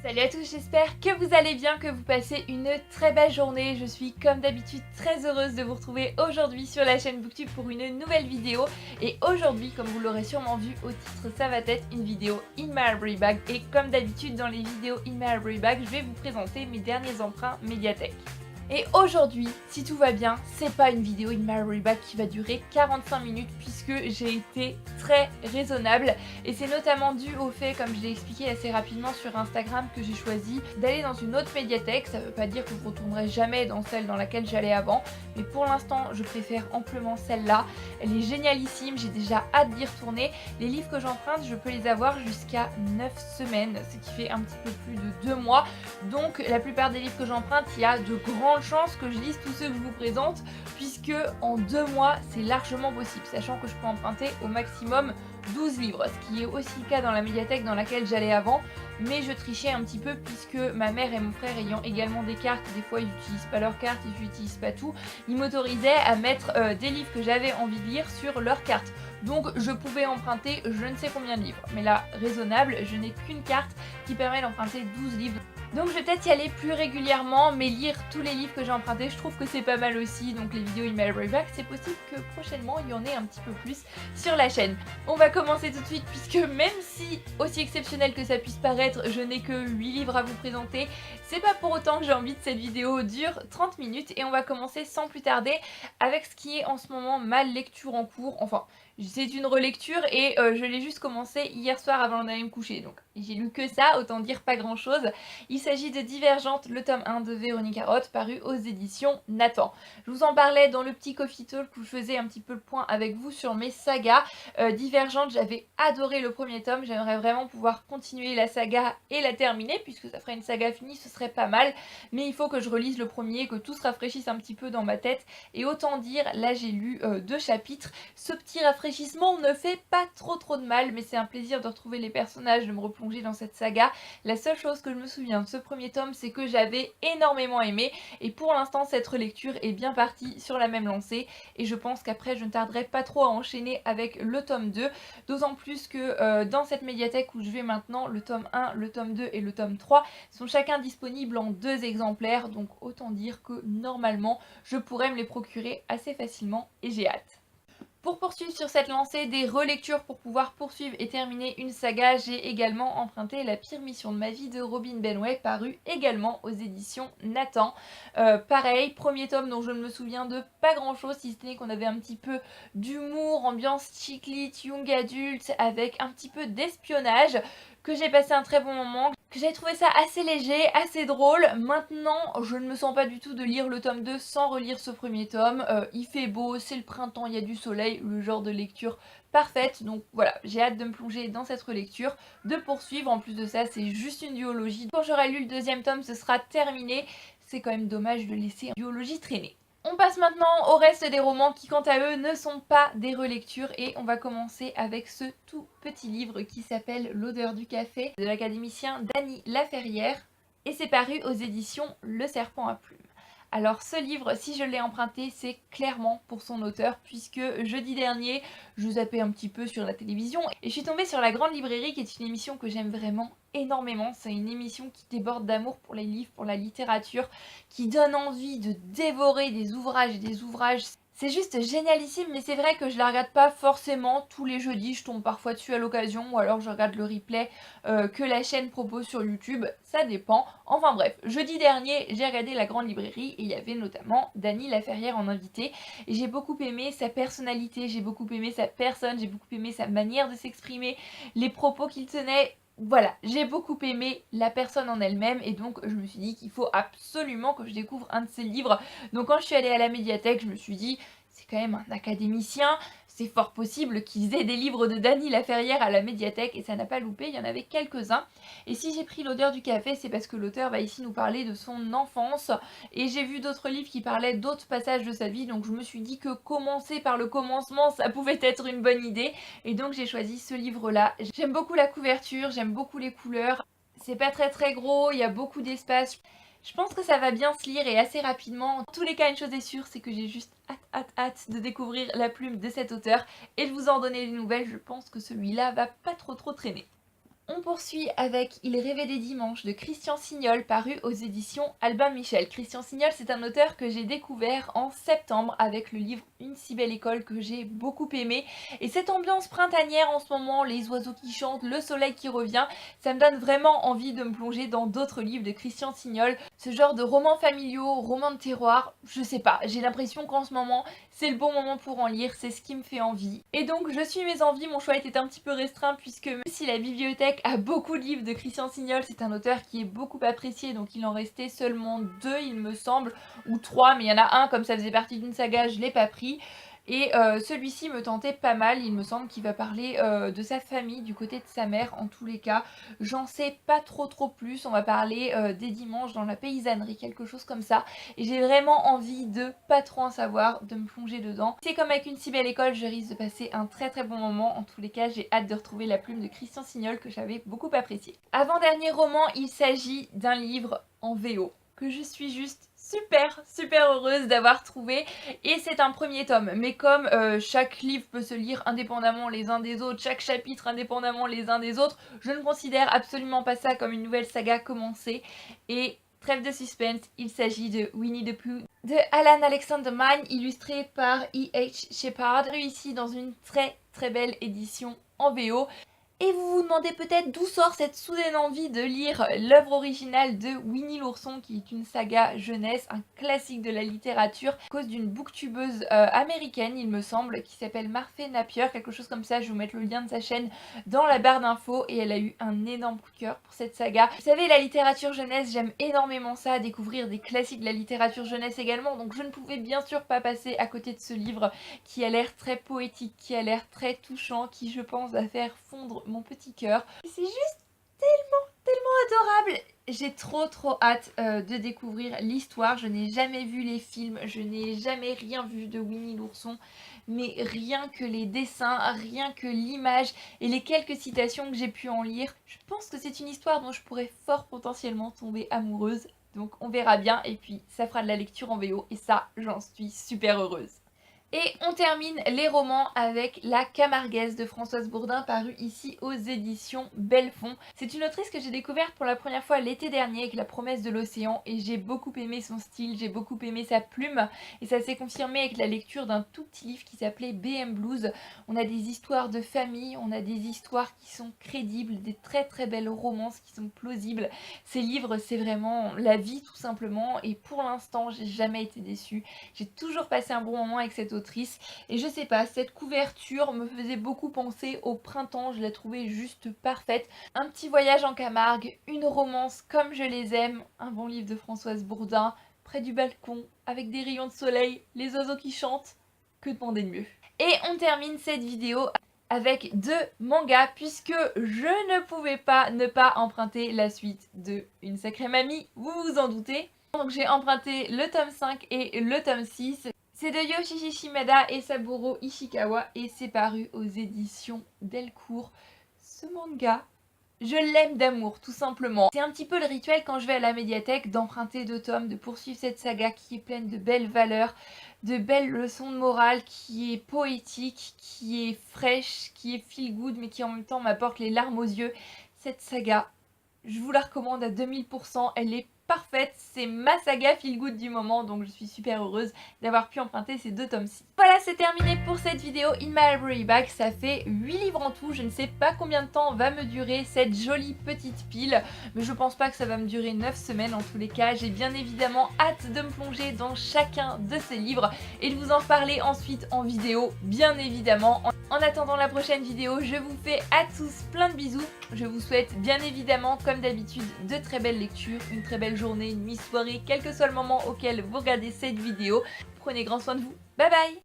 Salut à tous, j'espère que vous allez bien, que vous passez une très belle journée. Je suis comme d'habitude très heureuse de vous retrouver aujourd'hui sur la chaîne Booktube pour une nouvelle vidéo. Et aujourd'hui, comme vous l'aurez sûrement vu au titre, ça va être une vidéo In My Library Bag. Et comme d'habitude dans les vidéos In My Library Bag, je vais vous présenter mes derniers emprunts médiathèque. Et aujourd'hui, si tout va bien, c'est pas une vidéo In My Library Bag qui va durer 45 minutes puisque j'ai été très raisonnable et c'est notamment dû au fait, comme je l'ai expliqué assez rapidement sur Instagram, que j'ai choisi d'aller dans une autre médiathèque. Ça veut pas dire que je retournerai jamais dans celle dans laquelle j'allais avant, mais pour l'instant je préfère amplement celle-là. Elle est génialissime, j'ai déjà hâte d'y retourner. Les livres que j'emprunte, je peux les avoir jusqu'à 9 semaines, ce qui fait un petit peu plus de 2 mois. Donc la plupart des livres que j'emprunte, il y a de grandes chances que je lise tous ceux que je vous présente, puisque en 2 mois c'est largement possible, sachant que je peux emprunter au maximum 12 livres, ce qui est aussi le cas dans la médiathèque dans laquelle j'allais avant, mais je trichais un petit peu puisque ma mère et mon frère ayant également des cartes, des fois ils n'utilisent pas leurs cartes, ils n'utilisent pas tout, ils m'autorisaient à mettre des livres que j'avais envie de lire sur leurs cartes. Donc je pouvais emprunter je ne sais combien de livres, mais là raisonnable, je n'ai qu'une carte qui permet d'emprunter 12 livres. Donc je vais peut-être y aller plus régulièrement, mais lire tous les livres que j'ai empruntés, je trouve que c'est pas mal aussi. Donc les vidéos In My Library Bag, c'est possible que prochainement il y en ait un petit peu plus sur la chaîne. On va commencer tout de suite puisque même si, aussi exceptionnel que ça puisse paraître, je n'ai que 8 livres à vous présenter, c'est pas pour autant que j'ai envie que cette vidéo dure 30 minutes. Et on va commencer sans plus tarder avec ce qui est en ce moment ma lecture en cours. Enfin, c'est une relecture et je l'ai juste commencé hier soir avant d'aller me coucher. Donc j'ai lu que ça, autant dire pas grand chose. Il s'agit de Divergente, le tome 1 de Véronique Roth, paru aux éditions Nathan. Je vous en parlais dans le petit Coffee Talk où je faisais un petit peu le point avec vous sur mes sagas. Divergente, j'avais adoré le premier tome, j'aimerais vraiment pouvoir continuer la saga et la terminer, puisque ça ferait une saga finie, ce serait pas mal. Mais il faut que je relise le premier, que tout se rafraîchisse un petit peu dans ma tête. Et autant dire, là j'ai lu 2 chapitres. Ce petit rafraîchissement ne fait pas trop de mal, mais c'est un plaisir de retrouver les personnages, de me replonger dans cette saga. La seule chose que je me souviens de ce premier tome, c'est que j'avais énormément aimé, et pour l'instant cette relecture est bien partie sur la même lancée, et je pense qu'après je ne tarderai pas trop à enchaîner avec le tome 2, d'autant plus que dans cette médiathèque où je vais maintenant, le tome 1, le tome 2 et le tome 3 sont chacun disponibles en 2 exemplaires, donc autant dire que normalement je pourrais me les procurer assez facilement et j'ai hâte. Pour poursuivre sur cette lancée des relectures pour pouvoir poursuivre et terminer une saga, j'ai également emprunté La pire mission de ma vie de Robin Benway, paru également aux éditions Nathan. Pareil, premier tome dont je ne me souviens de pas grand chose, si ce n'est qu'on avait un petit peu d'humour, ambiance chick lit, young adulte, avec un petit peu d'espionnage, que j'ai passé un très bon moment, que j'ai trouvé ça assez léger, assez drôle. Maintenant, je ne me sens pas du tout de lire le tome 2 sans relire ce premier tome. Il fait beau, c'est le printemps, il y a du soleil, le genre de lecture parfaite. Donc voilà, j'ai hâte de me plonger dans cette relecture, de poursuivre. En plus de ça, c'est juste une duologie. Quand j'aurai lu le deuxième tome, ce sera terminé. C'est quand même dommage de laisser une duologie traîner. On passe maintenant au reste des romans qui quant à eux ne sont pas des relectures et on va commencer avec ce tout petit livre qui s'appelle L'odeur du café de l'académicien Dany Laferrière et c'est paru aux éditions Le Serpent à Plumes. Alors ce livre, si je l'ai emprunté, c'est clairement pour son auteur puisque jeudi dernier, je zappais un petit peu sur la télévision et je suis tombée sur La Grande Librairie qui est une émission que j'aime vraiment énormément. C'est une émission qui déborde d'amour pour les livres, pour la littérature, qui donne envie de dévorer des ouvrages et des ouvrages. C'est juste génialissime, mais c'est vrai que je la regarde pas forcément tous les jeudis, je tombe parfois dessus à l'occasion, ou alors je regarde le replay que la chaîne propose sur YouTube, ça dépend. Enfin bref, jeudi dernier, j'ai regardé La Grande Librairie et il y avait notamment Dany Laferrière en invité, et j'ai beaucoup aimé sa personnalité, j'ai beaucoup aimé sa personne, j'ai beaucoup aimé sa manière de s'exprimer, les propos qu'il tenait. Voilà, j'ai beaucoup aimé la personne en elle-même et donc je me suis dit qu'il faut absolument que je découvre un de ses livres. Donc quand je suis allée à la médiathèque, je me suis dit, c'est quand même un académicien, c'est fort possible qu'ils aient des livres de Dany Laferrière à la médiathèque et ça n'a pas loupé, il y en avait quelques-uns. Et si j'ai pris L'odeur du café, c'est parce que l'auteur va ici nous parler de son enfance et j'ai vu d'autres livres qui parlaient d'autres passages de sa vie, donc je me suis dit que commencer par le commencement, ça pouvait être une bonne idée et donc j'ai choisi ce livre-là. J'aime beaucoup la couverture, j'aime beaucoup les couleurs, c'est pas très gros, il y a beaucoup d'espace. Je pense que ça va bien se lire et assez rapidement. En tous les cas, une chose est sûre, c'est que j'ai juste hâte de découvrir la plume de cet auteur et de vous en donner des nouvelles. Je pense que celui-là va pas trop traîner. On poursuit avec Il rêvait des dimanches de Christian Signol, paru aux éditions Albin Michel. Christian Signol, c'est un auteur que j'ai découvert en septembre avec le livre Une si belle école que j'ai beaucoup aimé. Et cette ambiance printanière en ce moment, les oiseaux qui chantent, le soleil qui revient, ça me donne vraiment envie de me plonger dans d'autres livres de Christian Signol. Ce genre de romans familiaux, romans de terroir, je sais pas, j'ai l'impression qu'en ce moment, c'est le bon moment pour en lire, c'est ce qui me fait envie. Et donc je suis mes envies, mon choix était un petit peu restreint puisque même si la bibliothèque a beaucoup de livres de Christian Signol, c'est un auteur qui est beaucoup apprécié, donc il en restait seulement 2 il me semble, ou 3, mais il y en a un, comme ça faisait partie d'une saga, je l'ai pas pris. Et celui-ci me tentait pas mal, il me semble qu'il va parler de sa famille, du côté de sa mère en tous les cas. J'en sais pas trop plus, on va parler des dimanches dans la paysannerie, quelque chose comme ça. Et j'ai vraiment envie de pas trop en savoir, de me plonger dedans. C'est comme avec Une si belle école, je risque de passer un très bon moment. En tous les cas, j'ai hâte de retrouver la plume de Christian Signol que j'avais beaucoup apprécié. Avant-dernier roman, il s'agit d'un livre en VO que je suis juste super heureuse d'avoir trouvé, et c'est un premier tome, mais comme chaque livre peut se lire indépendamment les uns des autres, chaque chapitre indépendamment les uns des autres, je ne considère absolument pas ça comme une nouvelle saga commencée. Et trêve de suspense, il s'agit de Winnie the Pooh de Alan Alexander Mine, illustré par E.H. Shepard, ici dans une très belle édition en VO. Et vous vous demandez peut-être d'où sort cette soudaine envie de lire l'œuvre originale de Winnie l'ourson, qui est une saga jeunesse, un classique de la littérature, à cause d'une booktubeuse américaine, il me semble, qui s'appelle Marfé Napier, quelque chose comme ça. Je vais vous mettre le lien de sa chaîne dans la barre d'infos, et elle a eu un énorme coup de cœur pour cette saga. Vous savez, la littérature jeunesse, j'aime énormément ça, découvrir des classiques de la littérature jeunesse également, donc je ne pouvais bien sûr pas passer à côté de ce livre qui a l'air très poétique, qui a l'air très touchant, qui je pense va faire fondre mon petit cœur. C'est juste tellement adorable. J'ai trop hâte de découvrir l'histoire. Je n'ai jamais vu les films, je n'ai jamais rien vu de Winnie l'ourson, mais rien que les dessins, rien que l'image et les quelques citations que j'ai pu en lire, je pense que c'est une histoire dont je pourrais fort potentiellement tomber amoureuse. Donc on verra bien, et puis ça fera de la lecture en VO, et ça, j'en suis super heureuse. Et on termine les romans avec La Camarguaise de Françoise Bourdin, paru ici aux éditions Belfond. C'est une autrice que j'ai découverte pour la première fois l'été dernier avec La Promesse de l'Océan, et j'ai beaucoup aimé son style, j'ai beaucoup aimé sa plume, et ça s'est confirmé avec la lecture d'un tout petit livre qui s'appelait BM Blues. On a des histoires de famille, on a des histoires qui sont crédibles, des très belles romances qui sont plausibles. Ces livres, c'est vraiment la vie tout simplement, et pour l'instant j'ai jamais été déçue. J'ai toujours passé un bon moment avec cette autrice, et je sais pas, cette couverture me faisait beaucoup penser au printemps, je la trouvais juste parfaite. Un petit voyage en Camargue, une romance comme je les aime, un bon livre de Françoise Bourdin, près du balcon, avec des rayons de soleil, les oiseaux qui chantent, que demander de mieux? Et on termine cette vidéo avec 2 mangas, puisque je ne pouvais pas ne pas emprunter la suite de Une sacrée mamie, vous vous en doutez. Donc j'ai emprunté le tome 5 et le tome 6. C'est de Yoshiji Shimada et Saburo Ishikawa, et c'est paru aux éditions Delcourt. Ce manga, je l'aime d'amour, tout simplement. C'est un petit peu le rituel quand je vais à la médiathèque d'emprunter 2 tomes, de poursuivre cette saga qui est pleine de belles valeurs, de belles leçons de morale, qui est poétique, qui est fraîche, qui est feel good, mais qui en même temps m'apporte les larmes aux yeux. Cette saga, je vous la recommande à 2000%, elle est parfaite, c'est ma saga feel good du moment, donc je suis super heureuse d'avoir pu emprunter ces 2 tomes-ci. Voilà, c'est terminé pour cette vidéo In My Library Bag. Ça fait 8 livres en tout, je ne sais pas combien de temps va me durer cette jolie petite pile, mais je pense pas que ça va me durer 9 semaines en tous les cas. J'ai bien évidemment hâte de me plonger dans chacun de ces livres et de vous en reparler ensuite en vidéo, bien évidemment. En attendant la prochaine vidéo, je vous fais à tous plein de bisous. Je vous souhaite bien évidemment, comme d'habitude, de très belles lectures, une très belle journée, nuit, soirée, quel que soit le moment auquel vous regardez cette vidéo. Prenez grand soin de vous. Bye bye!